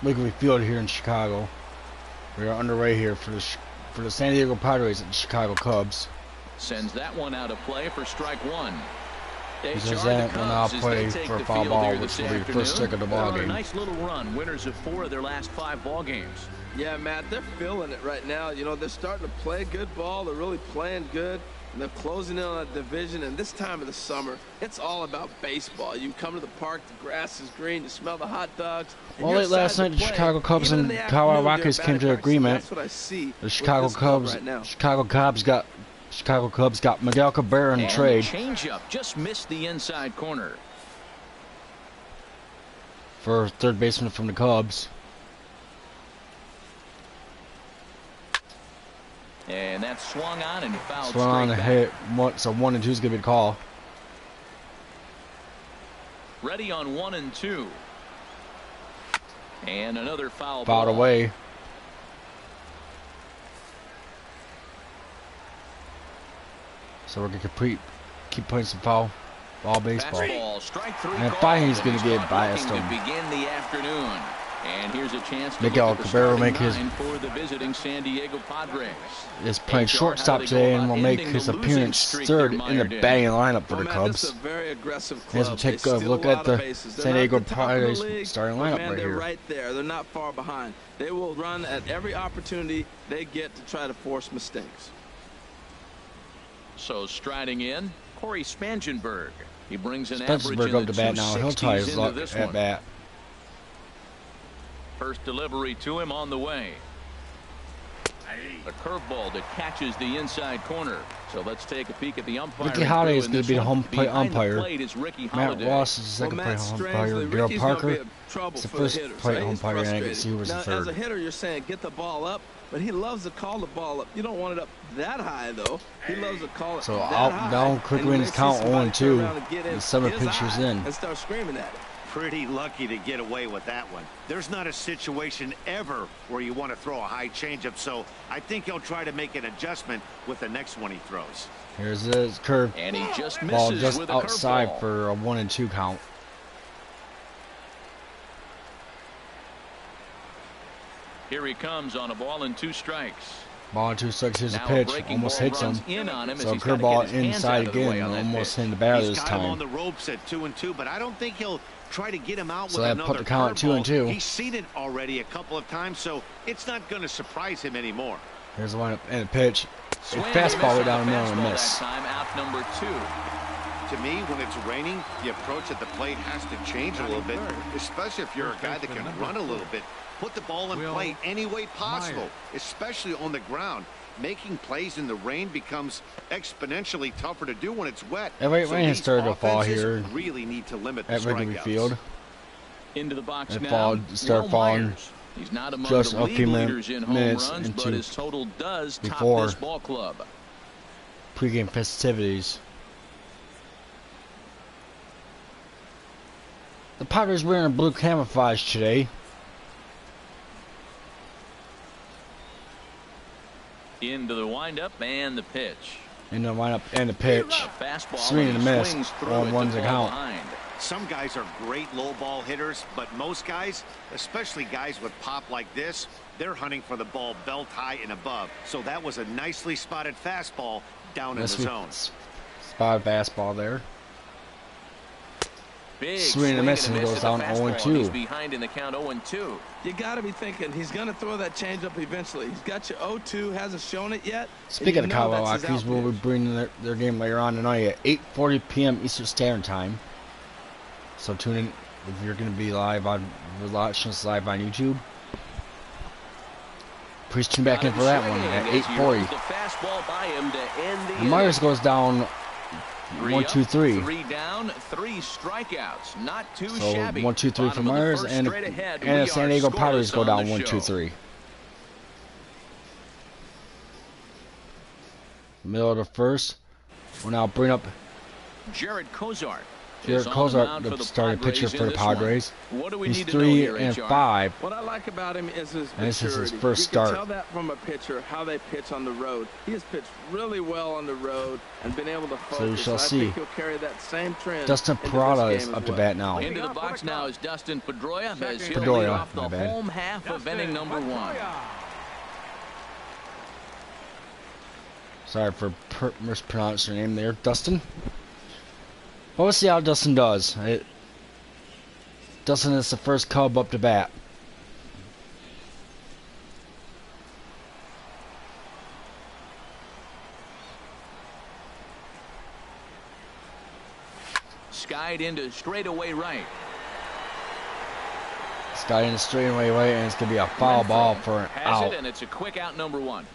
Wrigley Field here in Chicago. We are underway here for the San Diego Padres and Chicago Cubs. Sends that one out of play for strike one. He says that one out of play for a foul ball, which will be the first strike of the ball game. A nice little run, winners of 4 of their last 5 ball games. Yeah, Matt, they're feeling it right now. You know, they're starting to play good ball. They're really playing good. And they're closing in on a division. And this time of the summer, it's all about baseball. You come to the park, the grass is green, you smell the hot dogs. Well, late last night, the Chicago Cubs and Colorado Rockies came to an agreement. That's what I see. The Chicago Cubs got Miguel Cabrera in the trade. Changeup just missed the inside corner. For third baseman from the Cubs. And that's swung on and fouled. Swung on and hit. So 1 and 2 is going to be the call. Ready on 1 and 2. And another foul ball. Fouled away. So we're going to keep playing some ball baseball. And finally he's going to get biased on. Begin the afternoon. And here's a chance to Miguel Cabrera will make his for the visiting San Diego Padres. Is playing shortstop today and will make his appearance third in the batting lineup for the Cubs. As we take a look at the San Diego Padres starting lineup right here. They're right there. They're not far behind. They will run at every opportunity they get to try to force mistakes. So striding in, Corey Spangenberg. He brings an average in up to bat now. He'll tie his luck at bat. First delivery to him on the way. A curveball that catches the inside corner. So let's take a peek at the umpire. Ricky Holiday is going to be the home plate umpire. Matt Ross is the second plate umpire. Daryl Parker is the first plate umpire, and I can see who was the third. As a hitter, you're saying get the ball up, but he loves to call the ball up. You don't want it up that high, though. He loves to call it so out down quickly in his count 0-2. The 7 pitchers in. And start screaming at it. Pretty lucky to get away with that one. There's not a situation ever where you want to throw a high changeup, so I think he'll try to make an adjustment with the next one he throws. Here's his curve. And he just misses ball just with outside a for a 1-2 count. Here he comes on a ball and 2 strikes. Ball and 2 strikes. Here's a pitch. Almost hits him. So curveball inside again. Almost hitting the batter this time. Him on the ropes at 2-2, but I don't think he'll try to get him out with that another put the count at 2-2. He's seen it already a couple of times, so it's not going to surprise him anymore. Here's the windup and a pitch. A fastball way down the middle and a miss. Time out number 2. To me, when it's raining, the approach at the plate has to change a little bit, especially if you're a guy that can run a little bit. Put the ball in play any way possible, especially on the ground. Making plays in the rain becomes exponentially tougher to do when it's wet. Rain has started to fall here. Really need to limit the at Wrigley Field. Into the box and now. Start falling. He's not among just the a few leaders in home minutes runs, but his total does top before this ball club. Pre-game festivities. The Padres wearing blue camouflage today. Into the windup and the pitch. Into the windup and the pitch. Swing and a miss. 1-1's a count. Some guys are great low ball hitters, but most guys, especially guys with pop like this, they're hunting for the ball belt high and above. So that was a nicely spotted fastball down in the zone. Spotted fastball there. Big swing and a miss, and he goes down 0-2. He's behind in the count 0-2. You got to be thinking he's going to throw that changeup eventually. He's got you 0-2, hasn't shown it yet. Speaking of Colorado Rockies, we'll be bringing their game later on tonight at 8:40 p.m. Eastern Standard Time. So tune in if you're going to be watching us live on YouTube. Please tune back in for that one at 8:40. And Myers goes down 1-2-3. 3 down, 3 strikeouts. Not too so shabby. 1-2-3 for Myers, and the San Diego Padres go down 1-2-3. Middle of the first. We'll now bring up Jared Kozart. is on the mound for the starting pitcher Padres for in the this one. Padres. What do we He's need to know here, 3-5. What I like about him is his And this is his maturity. first You start. can tell that from a pitcher how they pitch on the road. He has pitched really well on the road and been able to focus. So we shall I see. think he'll carry that same trend. Dustin into Parada this is game up as to well. bat now. Into the box now is Dustin Pedroia as he'll Pedroia, lead off the my bad. home half of inning number 1. Sorry for mispronouncing your name there, Dustin. Well, we'll see how Dustin does. Dustin is the first Cub up to bat. Skied into straightaway right. Sky in the straightaway right, and it's going to be a foul ball for an Has out. it, and it's a quick out number 1.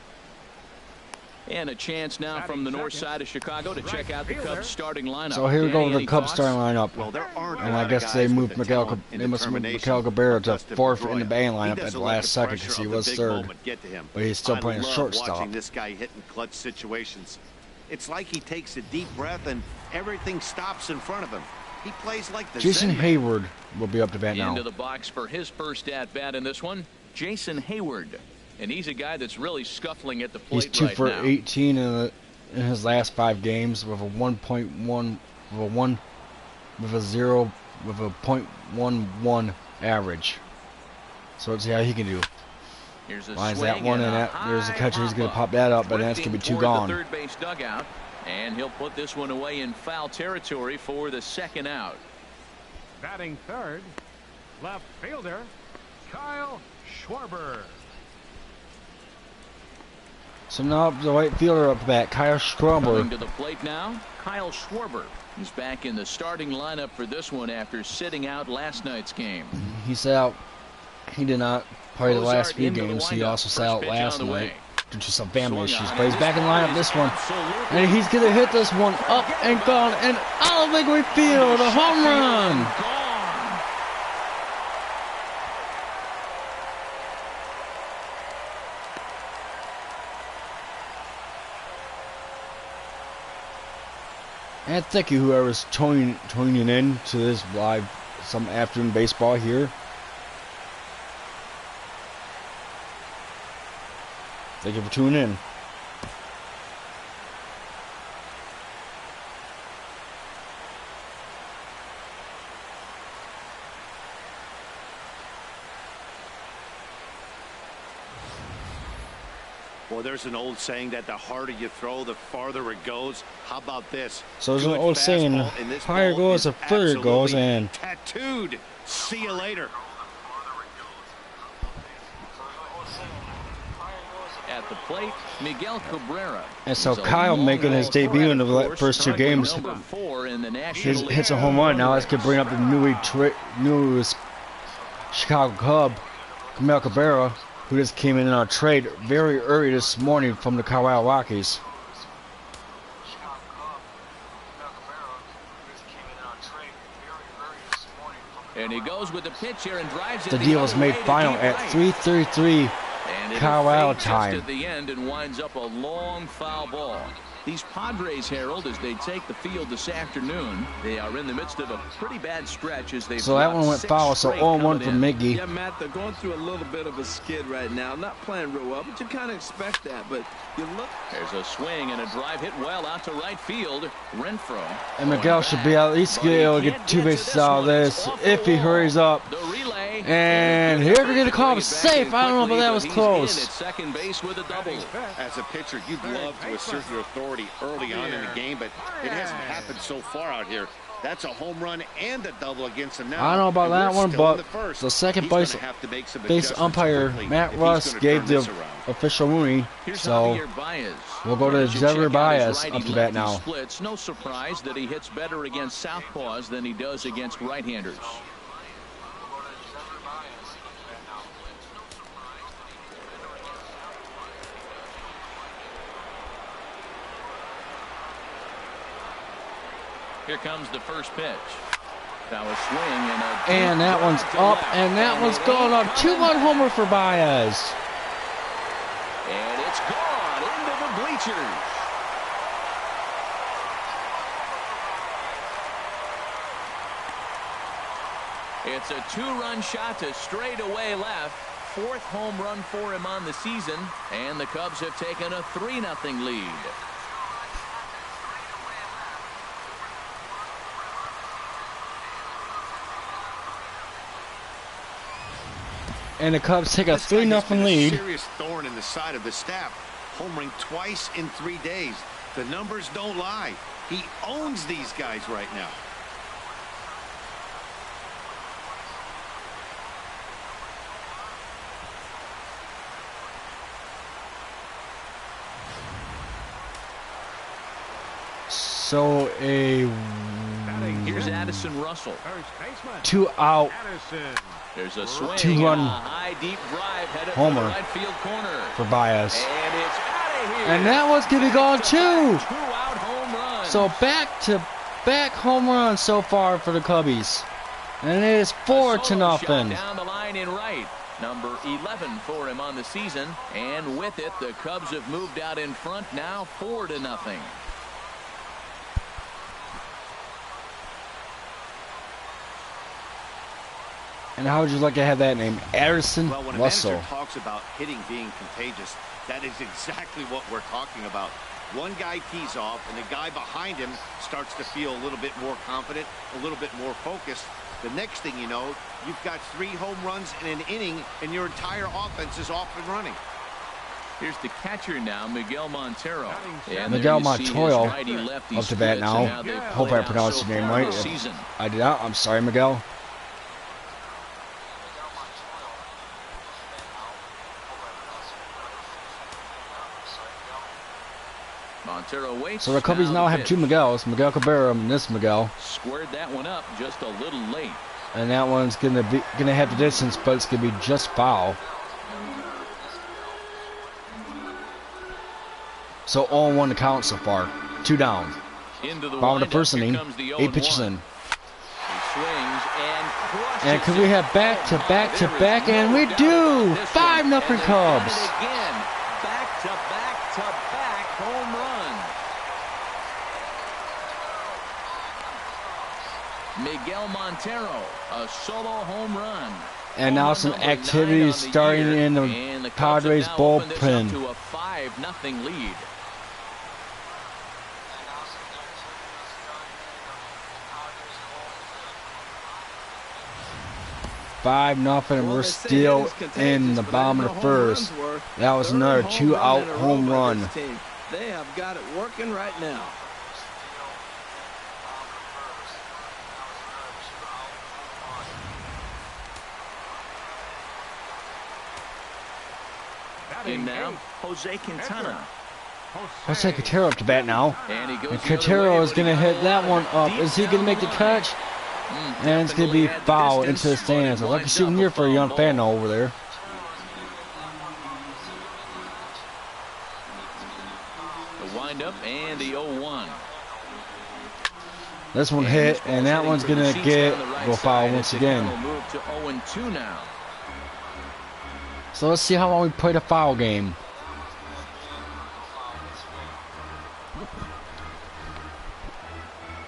And a chance now from the north side of Chicago to check out the Cubs starting lineup. So here we go with the Any Cubs thoughts? starting lineup. Well, there aren't And a I lot guess of they guys moved with the Miguel talent and Cabrera determination to of fourth Dustin in the Pedroia. batting He lineup at doesn't the let last second pressure because he of the was big third. moment get to him. But he's still I playing love shortstop. watching this guy hitting clutch situations. It's like he takes a deep breath and everything stops in front of him. He plays like the Jason Zen man. Hayward will be up to bat now. Into the box for his first at bat in this one, Jason Hayward. And he's a guy that's really scuffling at the plate He's 2 right for now. 18 in his last 5 games with a 1.1 with a 0.11 average. So let's see how he can do. Here's a Lines swing that one and a that. There's the high catcher. He's going to hop pop that up, but that's going to be drifting two toward gone. the third base dugout, and he'll put this one away in foul territory for the second out. Batting third, left fielder, Kyle Schwarber. So now the right fielder up to bat, Kyle Coming Schwarber. to the plate now, Kyle Schwarber. He's back in the starting lineup for this one after sitting out last night's game. He's out. He did not play the last Ozark few into the games. He windup. also sat First out pitch last on the night way. due to some family Swung issues. on, But he's and back in this lineup ball this is one. absolutely And he's going to hit this one up and gone and out of the right field. A home run. Gone. And thank you whoever's tuning in to this live some afternoon baseball here. Thank you for tuning in. Well, there's an old saying that the harder you throw, the farther it goes. How about this? So there's an Good old saying, fastball, and this higher ball goes, is the further it goes, absolutely and tattooed. See you later. At the plate, Miguel Cabrera. And so He's a Kyle long making his ball debut threat, in the of course, first 2 currently games. number 4 in the National League. Hits a home run. Now let's bring up the newest Chicago Cub, Miguel Cabrera, who just came in our trade very early this morning from the Colorado Rockies. And he goes with the pitch here and drives it The deal was other made way to final deep at right. 3:33 And it'll Colorado fade just time. at the end and winds up a long foul ball. These Padres, Harold, as they take the field this afternoon, they are in the midst of a pretty bad stretch as they've So that one went six foul, so straight 0-1 coming for in. Miggy. Yeah, Matt, they're going through a little bit of a skid right now. Not playing real well, but you kind of expect that. But you look. There's a swing and a drive hit well out to right field. Renfroe. And Miguel should be at least able to get 2 bases out of this if he hurries up. The relay. And here we're gonna call him safe. I don't know, but that was close. At second base with a double. As a pitcher, you'd love to assert your authority early on in the game, but it hasn't happened so far out here. That's a home run and a double against him now. I don't know about and that we're one, still in but the first. the second He's gonna base have to make some base adjustments umpire quickly Matt if he's Russ gonna gave turn the this around. official ruling. Here's So Javier Baez. we'll go to As you Javier check out his Baez righty up to bat lefty now. Splits. No surprise that he hits better against southpaws than he does against right-handers. Here comes the first pitch. Now a swing And that one's up, and that one's going up. 2-1 homer for Baez. And it's gone into the bleachers. It's a two-run shot to straightaway left. Fourth home run for him on the season, and the Cubs have taken a 3-0 lead. And the Cubs take a 3-0 lead. Serious thorn in the side of the staff. Homering twice in 3 days. The numbers don't lie. He owns these guys right now. So here's Addison Russell. 2-out. There's a swing. 2-run high deep drive headed homer for the right field corner. for Baez. And it's out of here. And that one's gonna be gone too. 2-out home run. So back-to-back home runs so far for the Cubbies. And it is 4-0. Down the line in right. Number 11 for him on the season. And with it, the Cubs have moved out in front now 4-0. And how would you like to have that name? Addison Well, when a Russell. manager talks about hitting being contagious, that is exactly what we're talking about. One guy tees off, and the guy behind him starts to feel a little bit more confident, a little bit more focused. The next thing you know, you've got 3 home runs in an inning, and your entire offense is off and running. Here's the catcher now, Miguel Montero. And Miguel there you see Montero his righty-lefty up to bat splits now. and how they've Hope played I out pronounced so your name far right. this season. I did not. I'm sorry, Miguel. Montero waits. So the Cubbies now have 2 Miguels. Miguel Cabrera and this Miguel. Squared that one up just a little late. And that one's gonna have the distance, but it's gonna be just foul. So 0-1 to count so far. 2 down. Into the Bottom of the first windup. Here inning. comes the 8 pitches 0-1. in. He swings and crushes And could we have back-to-back-to-back? And we do! 5-0 Cubs. Again, back-to-back-to-back home run. Miguel Montero, a solo home run. And now some Home run number 9 activities on the starting year, in the and Cubs have Padres now opened this up bullpen. to a 5-0 lead. 5-0, and we're still in the bottom of the first. That was another 2-out home run. They have got it working right now. In now, Jose Quintana. Jose Quintero up to bat now. And he goes And the other Quintero way, is but going to he got hit a that little one up. deep Is he going to down make the line. catch? And it's going to be Definitely foul at into the distance, but it stands. A lucky winds up souvenir for a young foul fan ball. over there. The windup and the 0-1. This one hit, and that one's going to go foul once again. Will move to 0-2 now. So let's see how long we played a foul game.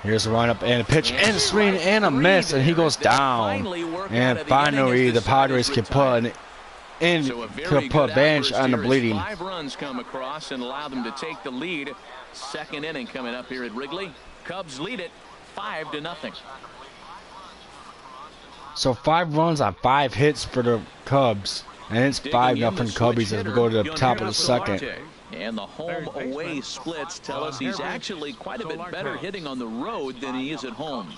Here's the windup and a pitch and a swing and a miss, and he goes down. And finally, the Padres can put advantage on the bleeding. 5 runs come across and allow them to take the lead. Second inning coming up here at Wrigley. Cubs lead it 5-0. So 5 runs on 5 hits for the Cubs, and it's 5-0 Cubbies as we go to the top of the second. And the home-away splits tell us he's actually quite a bit better hitting on the road than he is at home.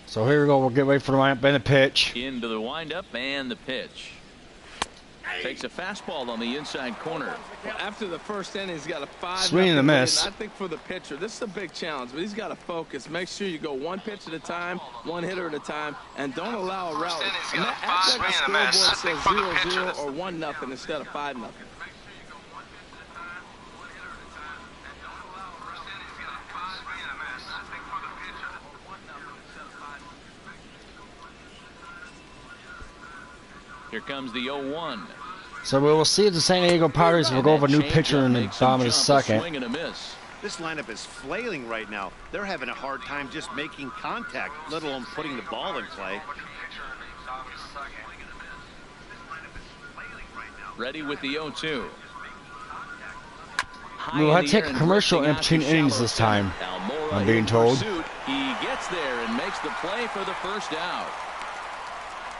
So here we go. We'll get ready for the windup and the pitch. Into the windup and the pitch. Takes a fastball on the inside corner. Well, after the first inning, he's got a 5-0 Swing and a miss. lead. I think for the pitcher, this is a big challenge, but he's got to focus. Make sure you go 1 pitch at a time, 1 hitter at a time, and don't allow a rally. And that acts like the scoreboard says 0-0 or 1-0 instead of 5-0. Here comes the 0-1. So we will see if the San Diego Padres will go with a new pitcher in the bottom of the second. This lineup is flailing right now. They're having a hard time just making contact, let alone putting the ball in play. Ready with the 0-2. We will have to take a commercial in between innings this time, I'm being told. He gets there and makes the play for the first out.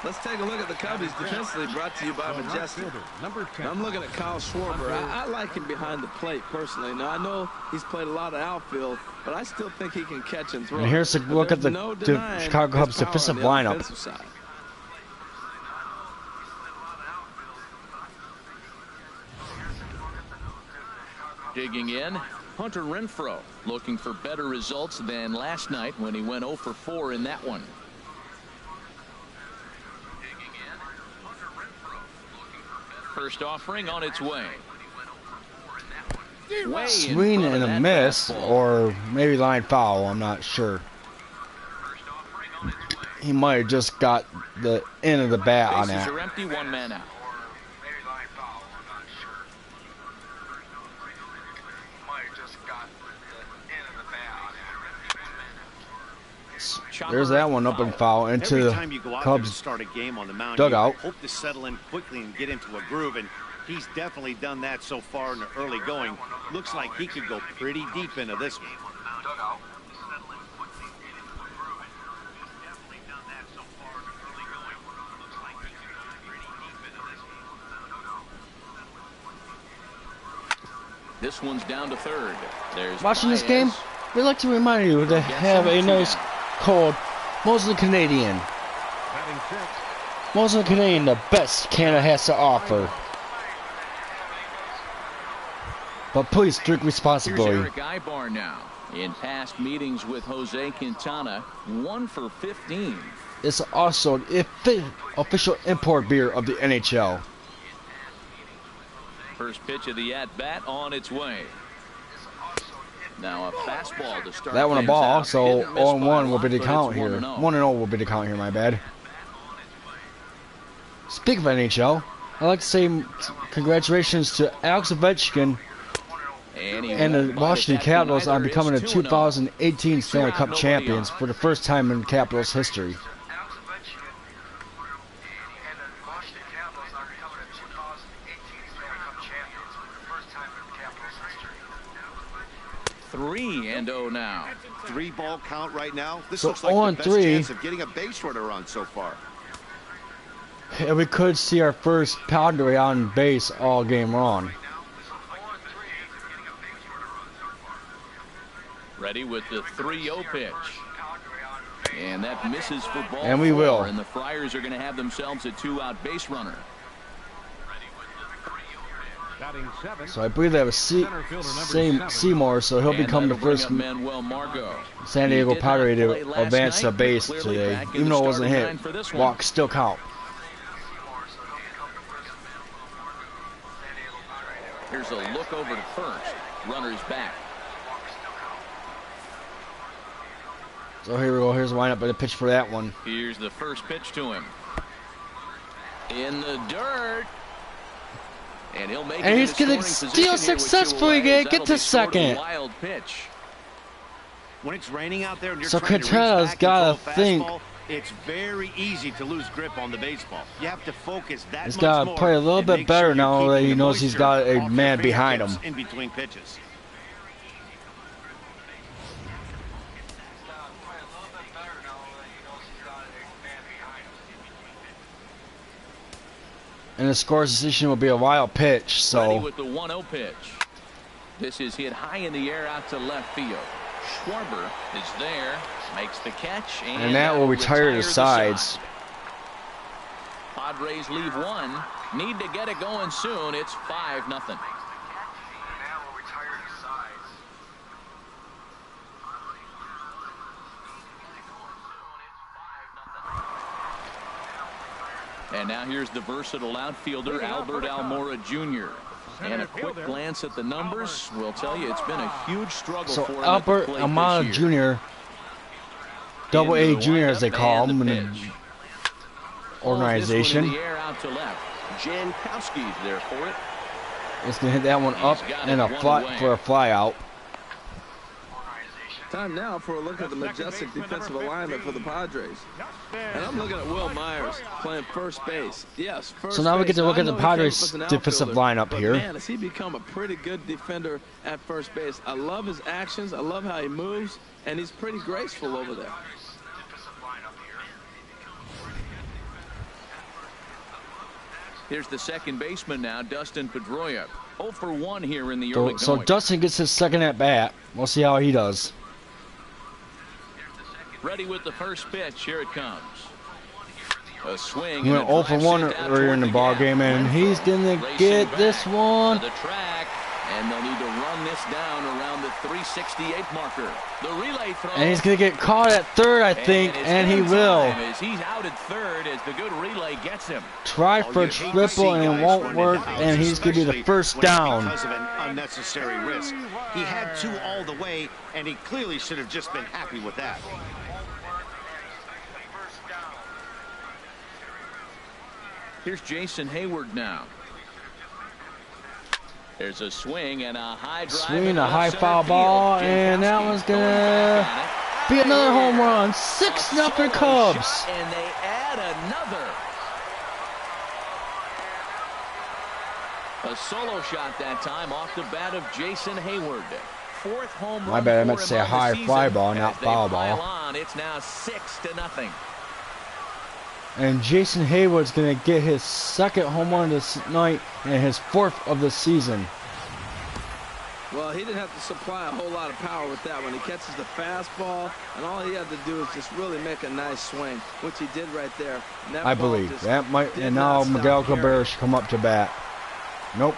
Let's take a look at the Cubbies defensively, brought to you by Majestic. I'm looking at Kyle Schwarber. I like him behind the plate personally. Now, I know he's played a lot of outfield, but I still think he can catch and throw. And here's a look at the Chicago Cubs defensive lineup. Digging in, Hunter Renfroe, looking for better results than last night when he went 0 for 4 in that one. First offering on its way. Swing and a miss, or maybe line foul, I'm not sure. He might have just got the end of the bat on that. Bases are empty, 1 man out. There's that one up and foul into the Cubs dugout. Hope to settle in quickly and get into a groove, and he's definitely done that so far in the early going. Looks like he could go pretty deep into this one. This one's down to third. There's watching this game, we'd like to remind you to have a nice cold Mosley Canadian. Mosley Canadian, the best Canada has to offer. But please drink responsibly. Here's Eric Ibar now. In past meetings with Jose Quintana, 1 for 15. It's also the official import beer of the NHL. First pitch of the at-bat on its way. Now a fastball to start. That one a ball, out. so 0-1 will be the count here. 1-0 will be the count here, my bad. Speaking of NHL, I'd like to say congratulations to Alex Ovechkin and the Washington Capitals on becoming the 2018 Stanley Cup champions for the first time in Capitals history. 3-0 now. 3-ball count right now. This so looks like the best 0-3 chance of getting a base runner on so far. And we could see our first Padre on base all game long. Ready with the 3-0 pitch. And that misses for ball. And we will. And the Friars are going to have themselves a 2-out base runner. So I believe that was Seymour, so he'll become the first San Diego Padre to advance to base today. Even though it wasn't hit, walks still count. Here's a look over to first. Runner's back. So here we go. Here's the lineup by the pitch for that one. Here's the first pitch to him. In the dirt. And he'll make and he's going to steal successfully again. Get to second. Wild pitch. When it's raining out there and you're so trying Quintana's got to think. It's very easy to lose grip on the baseball. You have to focus that he's much got to more play a little bit better sure now that he knows he's got a man behind him. In between pitches. And the score's decision will be a wild pitch. So ready with the 1-0 pitch. This is hit high in the air out to left field. Schwarber is there, makes the catch, and that will retire the sides. Padres leave one. Need to get it going soon. It's 5-0. And now here's the versatile outfielder, Albert Almora Jr. And a quick glance at the numbers will tell you it's been a huge struggle for him. Albert Almora Jr., Double A Jr. as they call him in the organization. out to left. Jankowski's there for it. It's going to hit that one up and a fly for a fly out. Time now for a look at the majestic defensive alignment for the Padres. And I'm looking at Will Myers playing first base. Yes, first So now we get to look at the Padres base defensive lineup here. Man, has he become a pretty good defender at first base. I love his actions. I love how he moves. And he's pretty graceful over there. Here's the second baseman now, Dustin Pedroia. 0 for 1 here in the early So going. Dustin gets his second at bat. We'll see how he does. Ready with the first pitch. Here it comes. A swing. He went 0 for 1 earlier in the ball game, and he's going to get this one. The track, and they'll need to run this down around the 368 marker. The relay throw. And he's going to get caught at third, I think, and he will. As he's out at third as the good relay gets him. Try for a triple, and it won't work, and he's going to be the first down. Because of an unnecessary risk. He had 2 all the way, and he clearly should have just been happy with that. Here's Jason Hayward now. There's a swing and a high drive. Swing, a high foul ball, and that one's going to be another home run. 6-0 Cubs. And they add another. A solo shot that time off the bat of Jason Hayward. 4th home run. My bad, I meant to for say him a on the high season. fly ball, not As they foul pile ball. on, it's now 6-0. And Jason Hayward's going to get his second home run this night and his 4th of the season. Well, he didn't have to supply a whole lot of power with that one. He catches the fastball, and all he had to do is just really make a nice swing, which he did right there. And that I ball believe just that might. did And not now stop Miguel carrying. Cabrera should come up to bat. Nope.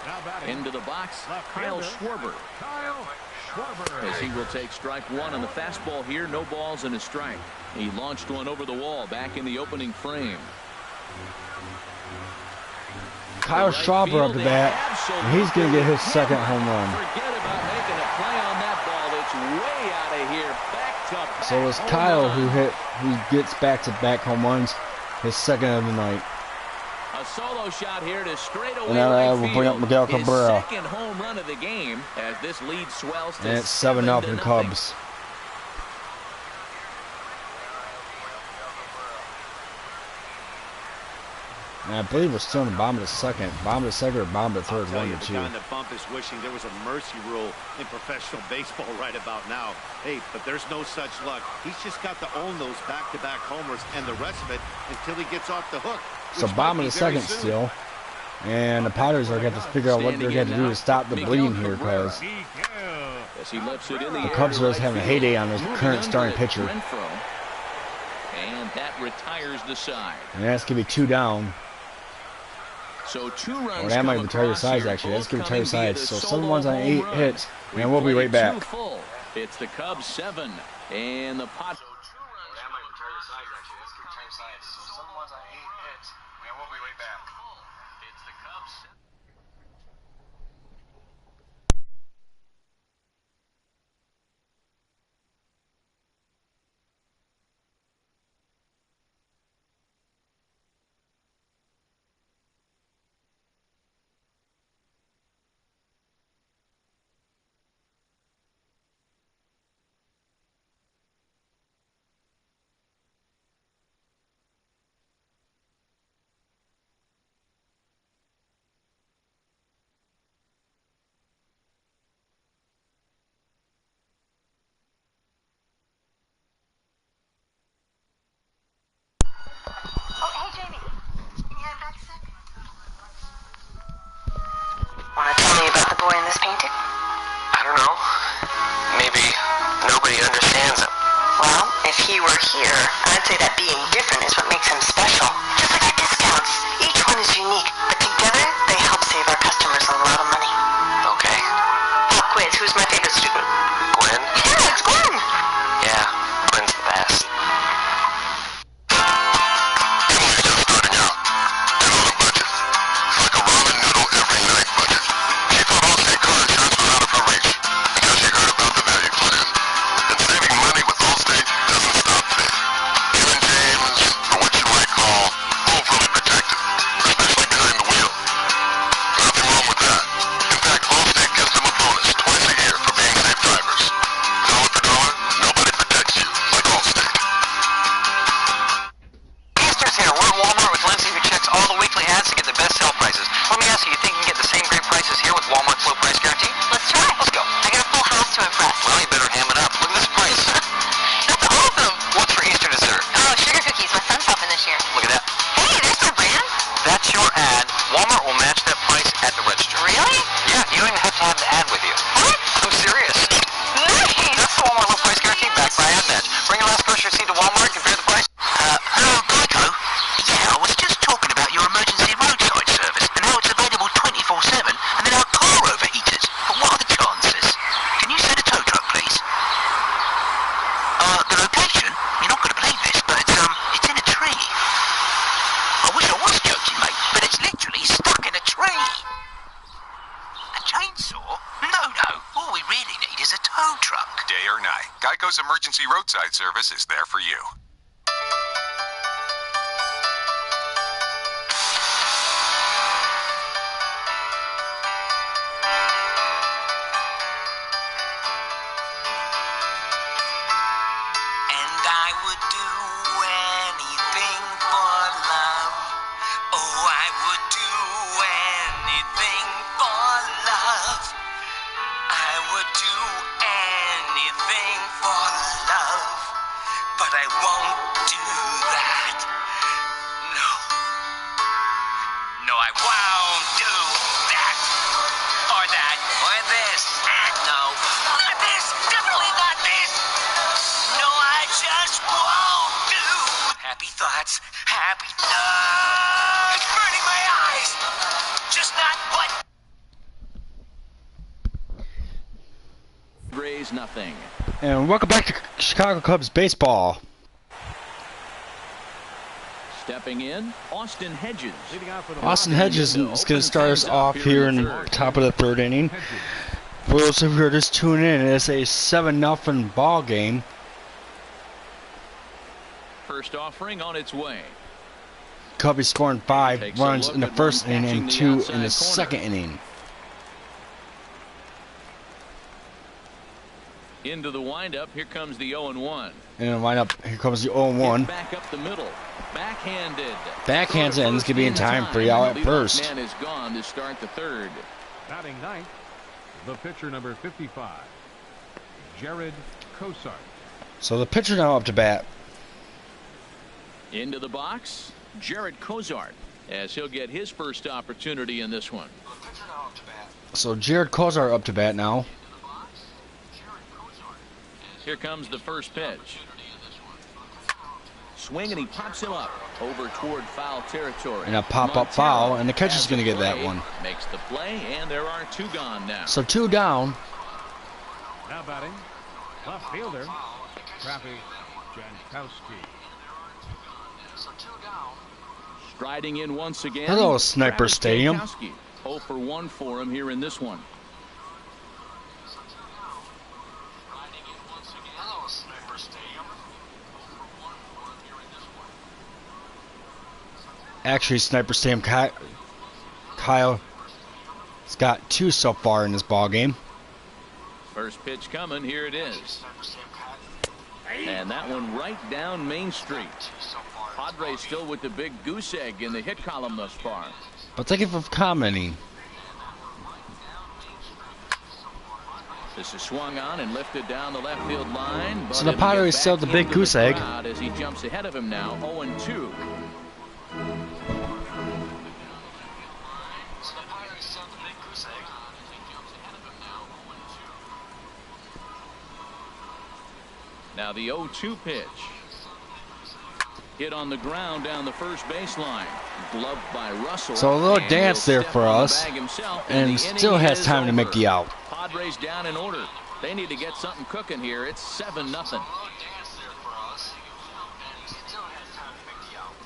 Now batting. Into the box, Left Kyle fielder, Schwarber. Kyle Schwarber. As he will take strike 1 on the fastball here, no balls and a strike. He launched one over the wall back in the opening frame. Kyle Schwarber up to bat, and he's going to get his second home run. Forget about making a play on that ball. It's way out of here. Back to back. So it's home Kyle run. who gets back-to-back home runs, his second of the night. A solo shot here to straightaway And now right we'll bring up field. Miguel His Cabrera. second home run of the game as this lead swells to And it's 7-0 7-0. Cubs. And I believe we're still in the bottom of the second. Bottom of the second or bottom of the third, one or The two. guy in the bump is wishing there was a mercy rule in professional baseball right about now. Hey, but there's no such luck. He's just got to own those back-to-back homers and the rest of it until he gets off the hook. So bottom of the second still. And the Padres are going to figure out what they're going to do to stop the bleeding here, because As he lifts it in the Cubs are just having a heyday on their current starting pitcher. And that retires the side. And that's going to be 2 down. So 2 runs. Or that might come retire the across sides, here, actually. That's both going to retire the coming via sides. So the 7 solo runs on home 8 run. hits. We And we'll be right played 2 back. full. It's the Cubs 7 and the Padres. Want to tell me about the boy in this painting? I don't know. Maybe nobody understands him. Well, if he were here, I'd say that being different is what makes him special. Just like our discounts. Each one is unique, but together they help save our customers a lot of money. Okay. Pop quiz, who's my favorite student? Gwen? Yeah, it's Gwen! Yeah, Gwen's the best. Saving money with Allstate doesn't stop there. Kevin James, or what you might call your ad, Walmart will match that price at the register. Really? Yeah, you don't even have to have the ad with you. What? I'm serious. Nice! That's the Walmart low price guarantee backed by AdMatch. Bring your last grocery receipt to Walmart, compare the price. Hello, Geico? Yeah, I was just talking about your emergency roadside service and how it's available 24/7 and then our car overheated. But what are the chances? Can you send a tow truck, please? The location? You're not going to believe this, but it's in a tree. I wish I was joking, mate, but it's literally stuck in a tree. A chainsaw? No. All we really need is a tow truck. Day or night, Geico's emergency roadside service is there for you. And I would do anything for love. Oh, I would do anything for love. I would do anything for love. But I won't do that. No, I won't do that. Or that. Or this. No. Not this. Definitely not this. No, I just won't do. Happy thoughts. Happy. No! It's burning my eyes. Just not what. Rays nothing. And welcome back to Chicago Cubs baseball. Stepping in, Austin Hedges. Austin Hedges is going to start us off here in the top of the third inning. For those of you who are just tuning in, it's a 7-0 ball game. First offering on its way. Cubbies scoring 5 runs in the first inning and 2 in the second inning. Into the windup, here comes the 0-1. And in the lineup, here comes the 0-1. Back up the middle. Backhanded. Backhands it, and it's going to be in time for you out at first. Man is gone to start the third. Batting ninth, the pitcher number 55, Jared Cosart. So the pitcher now up to bat. Into the box, Jared Cosart, as he'll get his first opportunity in this one. So Jared Cosart up to bat now. Here comes the first pitch. Swing, and he pops him up over toward foul territory. And a pop-up foul, and the catcher's going to get that one. Makes the play, and there are 2 gone now. So 2 down. Now batting, left fielder, Travis Jankowski. Striding in once again. Hello, Sniper Travis Stadium. Jankowski. 0 for 1 for him here in this one. Actually, Sniper Stadium Kyle has got 2 so far in this ball game. First pitch coming, here it is. And that one right down Main Street. Padres still with the big goose egg in the hit column thus far. But thank you for commenting. This is swung on and lifted down the left field line. So the Padres still have the big goose egg. As he jumps ahead of him now, 0-2. Now the 0-2 pitch. Hit on the ground down the first baseline. Gloved by Russell. So a little dance there for us. And still has time to make the out. Padres down in order. They need to get something cooking here. It's 7-0.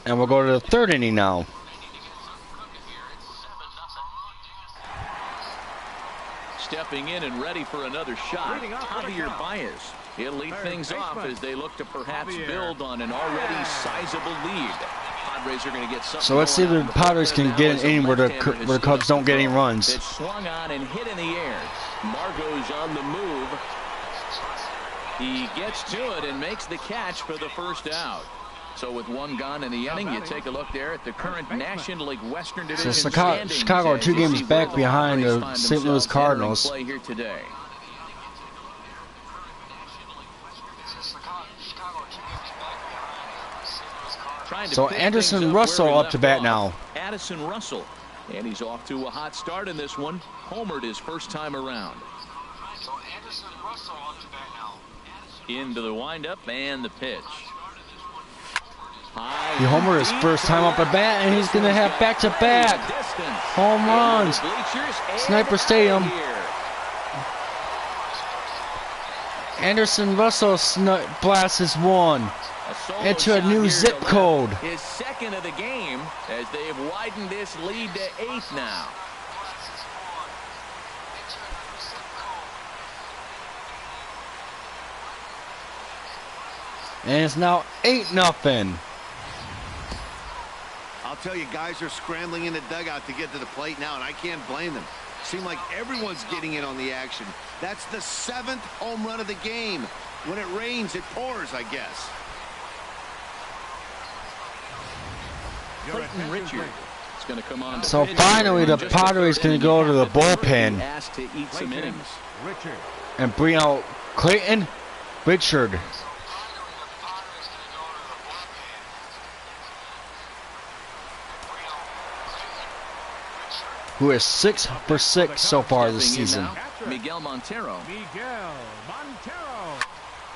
And we'll go to the third inning now. Stepping in and ready for another shot, Javier Baez. He'll lead things off as they look to perhaps build on an already sizable lead. Padres are going to get something. So let's see if the Padres can get an inning where the Cubs don't get any runs. It's swung on and hit in the air. Margot's on the move. He gets to it and makes the catch for the first out. So with 1 gone in the inning, you take a look there at the current National League Western Division standings. Chicago are 2 games back behind the St. Louis Cardinals. Play here today. So Anderson Russell up to bat now. Addison Russell. And he's off to a hot start in this one. Homered his first time around. So Addison Russell up to bat now. Into the windup and the pitch. He homered his first time up at bat, and he's going to have back-to-back home runs. Sniper Stadium. Anderson Russell blasts his one into a new zip code. His second of the game as they have widened this lead to 8 now. And it's now 8-0. I'll tell you, guys are scrambling in the dugout to get to the plate now, and I can't blame them. Seems like everyone's getting in on the action. That's the 7th home run of the game. When it rains, it pours, I guess. Clayton Richard is going to come on. So finally, the Padres can go to the bullpen asked to eat some innings. and bring out Clayton Richard. Who is 6 for 6 so far this season. Miguel Montero.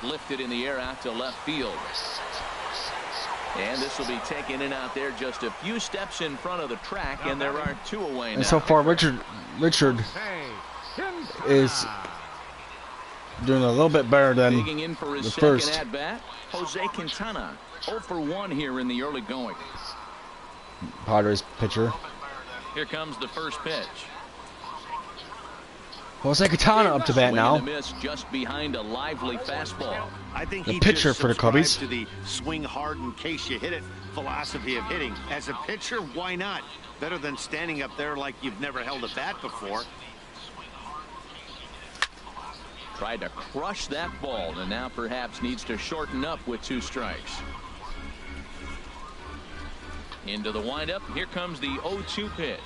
Lifted in the air out to left field. And this will be taken in out there just a few steps in front of the track, and there are 2 away now. And so far, Richard is doing a little bit better than Digging in for his the second first. at bat, Jose Quintana. 0 for 1 here in the early going. Padres pitcher. Here comes the first pitch. Jose Quintana up to bat Swing and a now. miss just behind a lively fastball. I think The he pitcher just for the subscribed Cubbies. to the swing hard in case you hit it philosophy of hitting. As a pitcher, why not? Better than standing up there like you've never held a bat before. Tried to crush that ball, and now perhaps needs to shorten up with 2 strikes. Into the windup. Here comes the 0-2 pitch.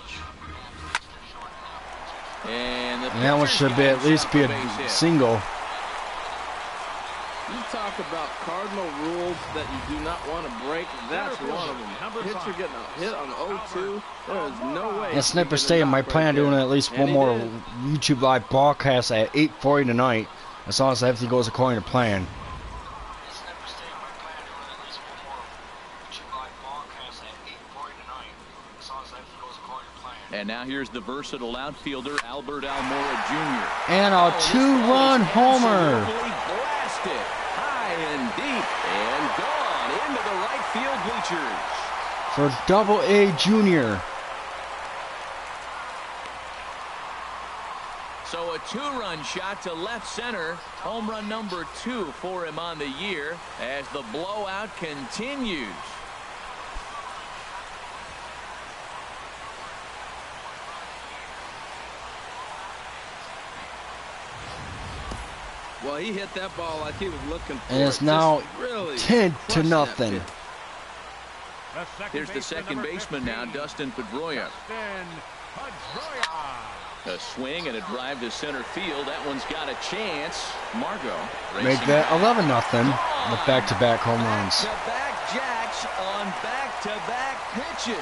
And That one should be at least be a single. You talk about cardinal rules that you do not want to break. That's one of them. Pitcher getting a hit on 0-2. There is no way. And Sniper Stadium, I plan on doing at least one more YouTube live broadcast at 8:40 tonight, as long as everything goes according to plan. And now here's the versatile outfielder, Albert Almora Jr. And a 2-run homer. Absolutely blasted high and deep and gone into the right field bleachers. For Double-A Junior. So a 2-run shot to left center. Home run number 2 for him on the year as the blowout continues. Well, he hit that ball like he was looking for. And it's it. now Just really 10-0. Here's the second baseman now, Dustin Pedroia. A swing and a drive to center field. That one's got a chance. Margot Make that 11-0 with back-to-back home runs. Back-to-back jacks on back-to-back pitches.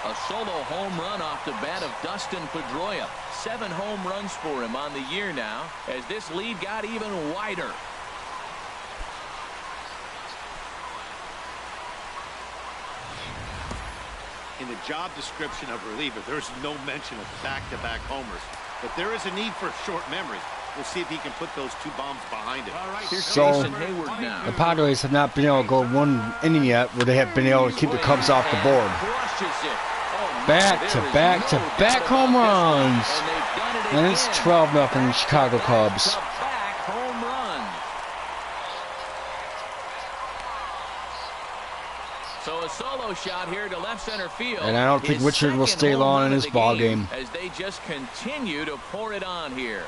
A solo home run off the bat of Dustin Pedroia. 7 home runs for him on the year now as this lead got even wider. In the job description of reliever, there's no mention of back-to-back homers. But there is a need for short memory. We'll see if he can put those 2 bombs behind him. Here's So, Jason Hayward now. The Padres have not been able to go 1 inning yet where they have been able to keep the Cubs off the board. Crushes it. Oh, Back-to-back home runs. And it's 12-0 Chicago Cubs. Back home run. So a solo shot here to left center field. And I don't think His Richard will second stay home long run in of this the ball game. As they just continue to pour it on here.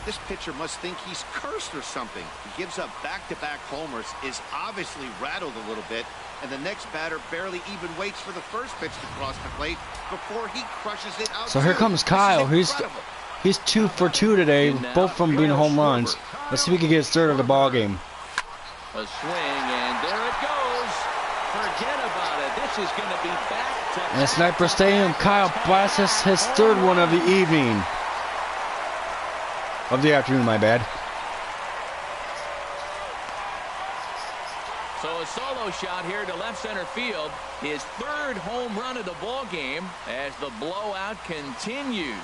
This pitcher must think he's cursed or something. He gives up back-to-back homers, is obviously rattled a little bit, and the next batter barely even waits for the first pitch to cross the plate before he crushes it out. So here comes Kyle. He's 2 for 2 today, both from being home runs. Let's see if we can get his third of the ball game. A swing, and there it goes. Forget about it. This is going to be back to... And at Sniper Stadium, Kyle blasts his third one of the evening. Of the afternoon, my bad. So a solo shot here to left center field. His third home run of the ball game as the blowout continues.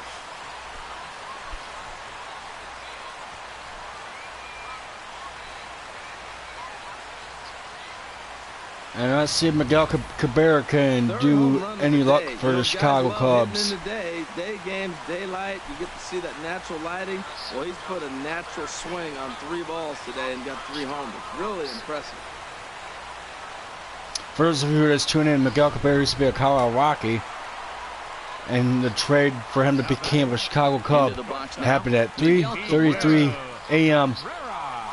And let's see if Miguel Cabrera can do any luck for the Chicago Cubs. Day games, daylight, you get to see that natural lighting. Well, he's put a natural swing on 3 balls today and got 3 homers. Really impressive. For those of you who are just tuning in, Miguel Cabrera used to be a Colorado Rocky. And the trade for him to become a Chicago Cub happened at 3:33 a.m.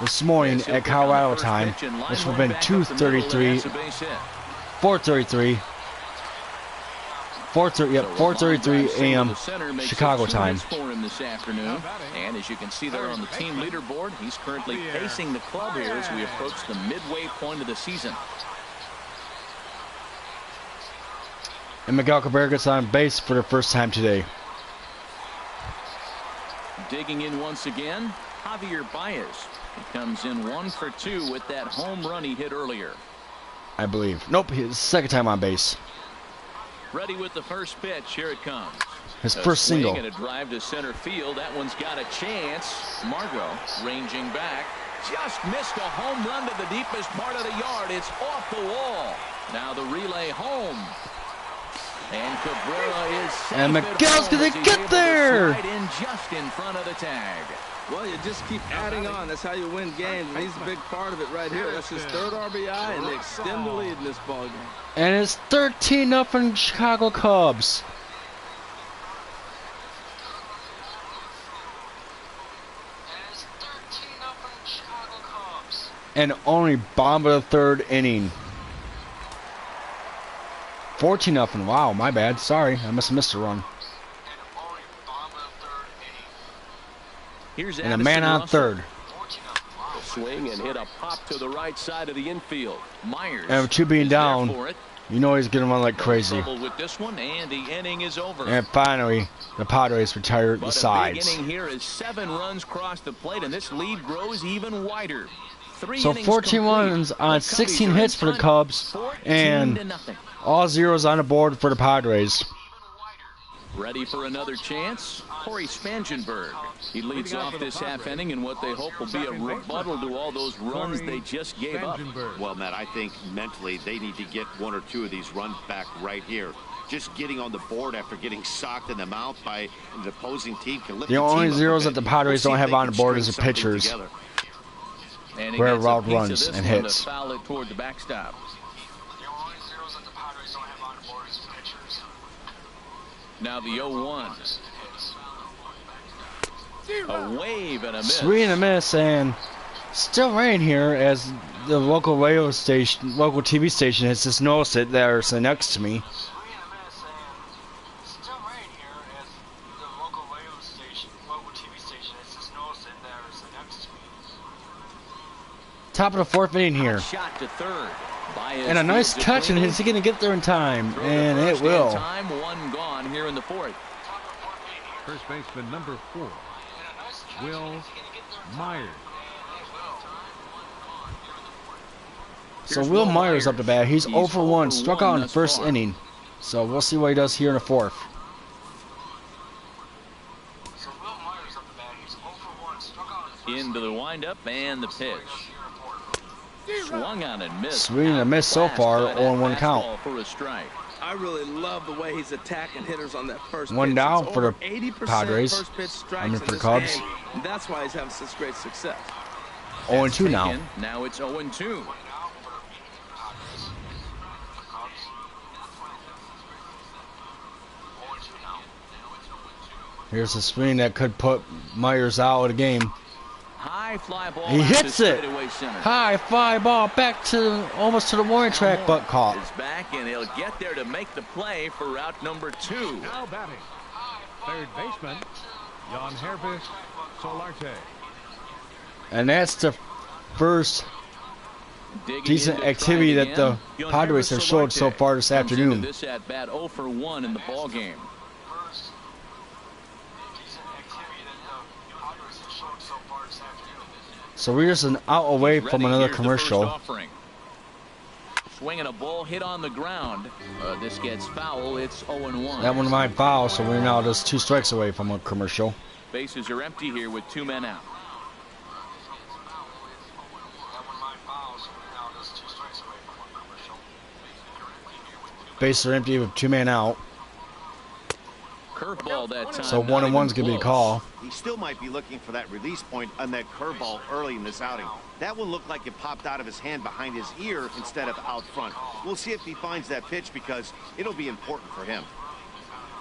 this morning at Colorado time, which would have been 4:33 a.m. Chicago time. And as you can see there on the team leaderboard, he's currently pacing the club here as we approach the midway point of the season. And Miguel Cabrera gets on base for the first time today. Digging in once again, Javier Baez. He comes in 1 for 2 with that home run he hit earlier. I believe. Nope, his second time on base. Ready with the first pitch. Here it comes. His first single. And a drive to center field. That one's got a chance. Margot ranging back. Just missed a home run to the deepest part of the yard. It's off the wall. Now the relay home. And Cabrera is safe. And Miguel's going to get there. In just in front of the tag. Well, you just keep adding on. That's how you win games. And he's a big part of it right here. That's his 3rd RBI, and they extend the lead in this ballgame. And it's 13-0 Chicago Cubs. And only bomb of the 3rd inning. 14-0. Wow, my bad. Sorry, I must have missed a run. Here's and a man on third. Swing and hit a pop to the right side of the infield. Myers. And with 2 being down, you know he's going to run like crazy. With this one, and the inning is over. And finally, the Padres retire the sides. The big inning here is 7 runs cross the plate, and this lead grows even wider. So 14 runs on 16 hits for the Cubs, and all zeros on the board for the Padres. Ready for another chance? Corey Spangenberg. He leads off this half inning in what they hope will be a rebuttal to all those runs they just gave up. Well, Matt, I think mentally they need to get 1 or 2 of these runs back right here. Just getting on the board after getting socked in the mouth by the opposing team can lift the only zeros that the Padres don't have on the board is the pitchers. Where wild runs and hits. Foul it toward the backstop. Now the 0-1. A wave and a miss. Swing and a miss, and still rain here as the local radio station, local TV station has just noticed it. They're so next to me. Top of the 4th inning here. Shot to third. And a nice catch, and is he going to get there in time? And it will. Time, 1 gone here in the 4th. First baseman number 4, Will Myers. So Will Myers up to bat. He's 0 for 1, struck out in the 1st inning. So we'll see what he does here in the 4th. Into the windup and the pitch. Swung on and missed. Swing and a miss so far, 0-1 count. For a strike. I really love the way he's attacking hitters on that first 1 pitch. down It's for the 80% Padres. First pitch strikes I mean in for the this Cubs. game, and that's why he's having such great success. 0-2 now. Now it's 0-2. Here's a swing that could put Myers out of the game. High fly ball. He hits it. High fly ball back to almost to the warning track, but caught. Is back, and he'll get there to make the play for route number 2. Now batting, third baseman Jan Hervis Solarte. And that's the first decent activity that the Padres have showed so far this afternoon. This at bat 0 for 1 in the ball game. So we're just an out away from another commercial. Swinging a ball hit on the ground. This gets foul. It's 0-1. That one might foul, so we're now just 2 strikes away from a commercial. Bases are empty here with 2 men out. Bases are empty with 2 men out. Curveball that time. So 1-1's gonna be a call. He still might be looking for that release point on that curveball early in this outing. That one looked like it popped out of his hand behind his ear instead of out front. We'll see if he finds that pitch because it'll be important for him.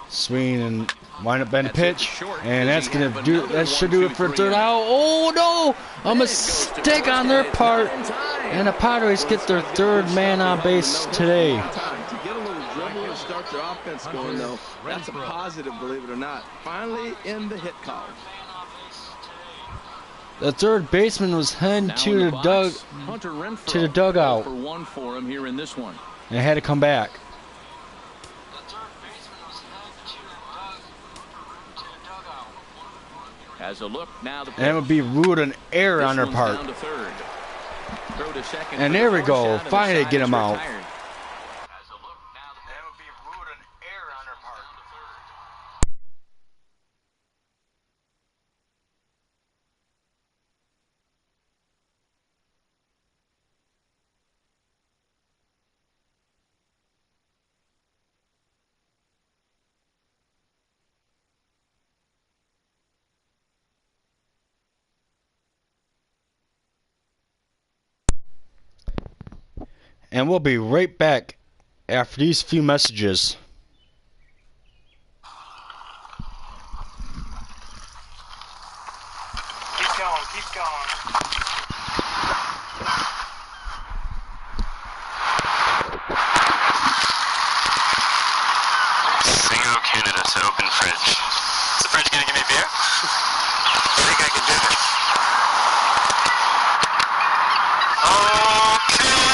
Swing and wind up bend pitch, and that's gonna do. That should do it for 3rd out. Oh no! A mistake on their part, and the Padres get their 3rd man on base today. Start their offense going, though. That's a positive, believe it or not. Finally in the hit column. The 3rd baseman was heading to the dugout. For 1 for him here in this one. And had to come back. As a look now, and it would be rude and error on their part. And there we go. Finally get him out. And we'll be right back after these few messages. Keep going, keep going. Single Canada to open fridge. Is the fridge gonna give me beer? I think I can do this. Oh, Canada.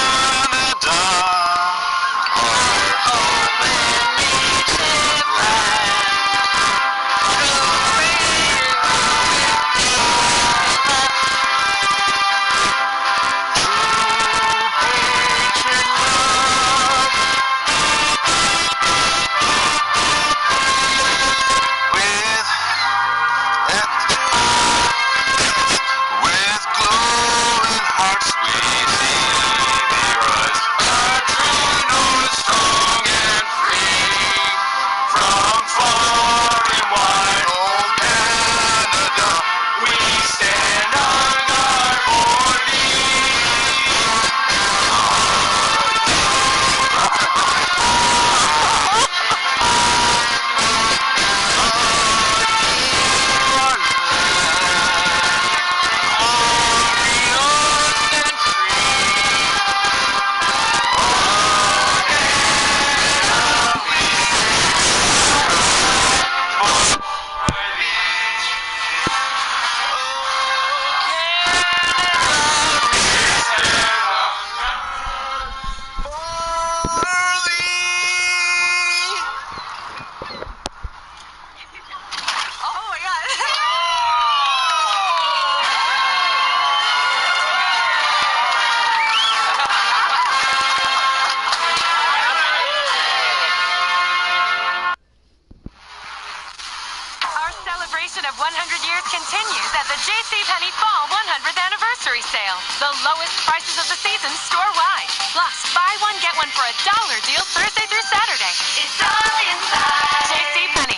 Of 100 years continues at the JCPenney Fall 100th Anniversary Sale. The lowest prices of the season store-wide. Plus, buy one, get one for $1 deal Thursday through Saturday. It's all inside JCPenney.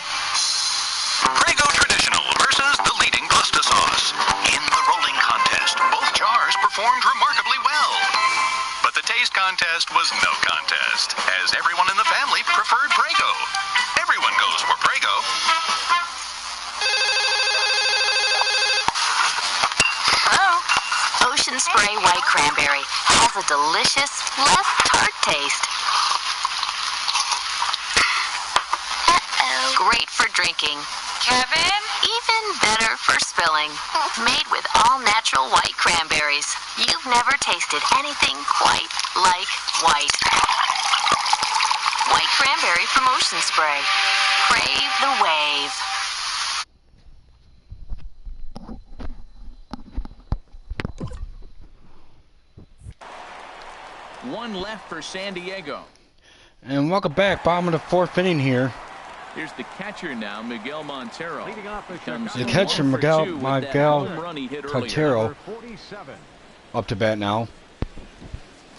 Prego Traditional versus the leading pasta sauce. In the rolling contest, both jars performed remarkably well. But the taste contest was no contest, as everyone in the family preferred Prego. Everyone goes for Prego. Ocean Spray White Cranberry has a delicious, less tart taste. Uh-oh. Great for drinking. Kevin? Even better for spilling. Made with all natural white cranberries. You've never tasted anything quite like white. White cranberry from Ocean Spray. Crave the wave. One left for San Diego. And welcome back, bottom of the fourth inning here. Here's the catcher now, Miguel Montero. The catcher, Miguel Montero, up to bat now.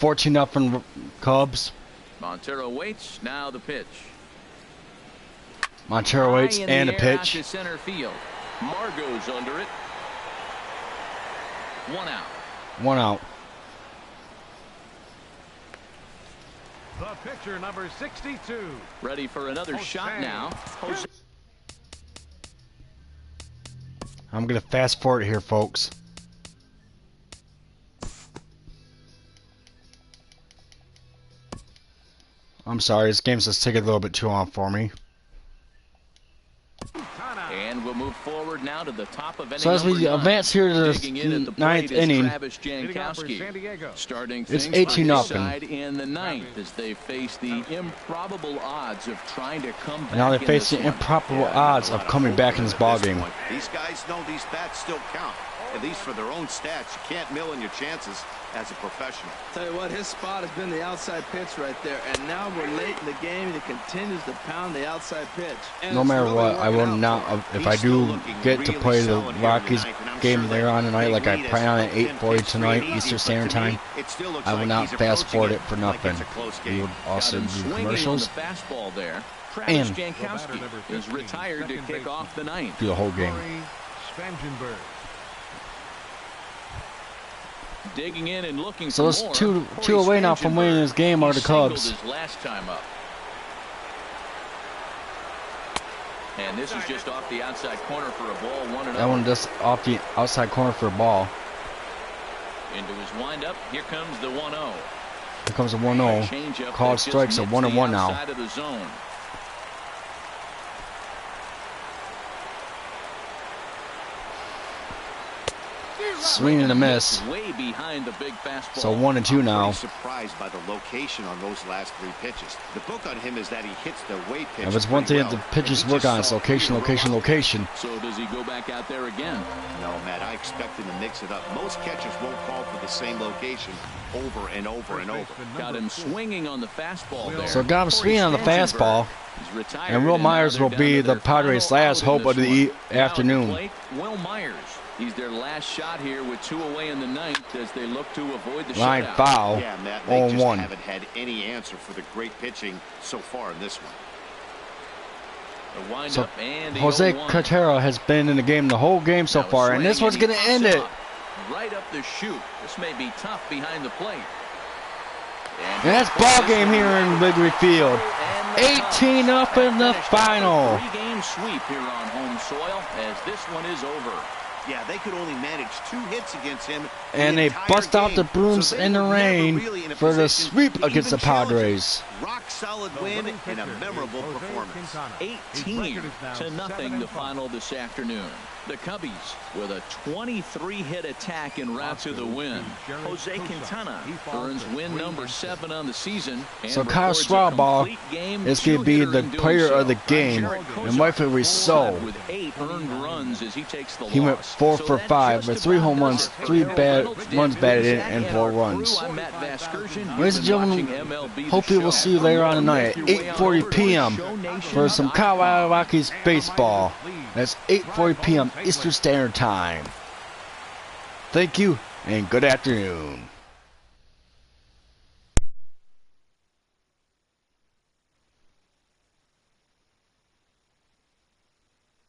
14-0 Cubs. Montero waits. Now the pitch. Montero waits and a pitch. To center field. Margot's under it. 1 out. 1 out. The pitcher, number 62. Ready for another shot now. Jose. I'm going to fast forward here, folks. I'm sorry, this game's just taking a little bit too long for me. And we'll move forward now to the top of inning. So as we advance here to the 9th inning, starting it's things 18-0 in the 9th as they face the improbable odds of trying to come back. Now they face the improbable odds of coming back in this ballgame. These guys know these bats still count. At least for their own stats, you can't mill in your chances as a professional. Tell you what, his spot has been the outside pitch right there, and now we're late in the game, and he continues to pound the outside pitch. And no matter what, I will not. If I do get to play the Rockies game later on tonight, like I plan on at 8:40 tonight Eastern Standard Time, I will not fast forward it for nothing. We will also do commercials and is retired to kick off the 9th. Do the whole game. Digging in and looking so it's two away now from winning this game are the Cubs. Last time up. And this is just off the outside corner for a ball, 1-0. That one just off the outside corner for a ball. Into his windup, here comes the 1-0. Here comes a 1-0. Called strikes, a 1-1 now. Of the zone. Swing and a miss. Way behind the big fastball. So 1-2 now. Surprised by the location on those last 3 pitches. The book on him is that he hits the weight pitch. If it's one thing that the pitchers work on, it's location, location, location. So does he go back out there again? No, Matt. I expect him to mix it up. Most catchers won't call for the same location over and over and over. Got him swinging on the fastball there. So got him swinging on the fastball. And Will Myers will be the Padres' last hope of the afternoon. Will Myers. He's their last shot here with 2 away in the 9th as they look to avoid the line shutout. foul. Yeah, Matt, they just haven't had any answer for the great pitching so far in this one. The wind so up and Jose Cotero has been in the game the whole game so far, and this one's going to end it. Right up the chute. This may be tough behind the plate. And that's ball game here in Wrigley Field. 18-0 in the final. 3-game sweep here on home soil as this one is over. Yeah, they could only manage 2 hits against him. And they bust out the brooms in the rain for the sweep against the Padres. Rock solid win and a memorable performance. 18-0 the final this afternoon. The Cubbies with a 23-hit attack en route to the win. Jose Quintana earns win number 7 on the season. So Kyle Schwarber is going to be the player of the game, and rightfully so. With 8 earned runs as he takes the he went 4 for 5 with 3 home runs, 3 runs batted in, and 4 runs. Ladies and gentlemen, hopefully we'll see you later on tonight at 8:40 p.m. for some Colorado Rockies baseball. That's 8:40 p.m. Eastern Standard Time. Thank you, and good afternoon.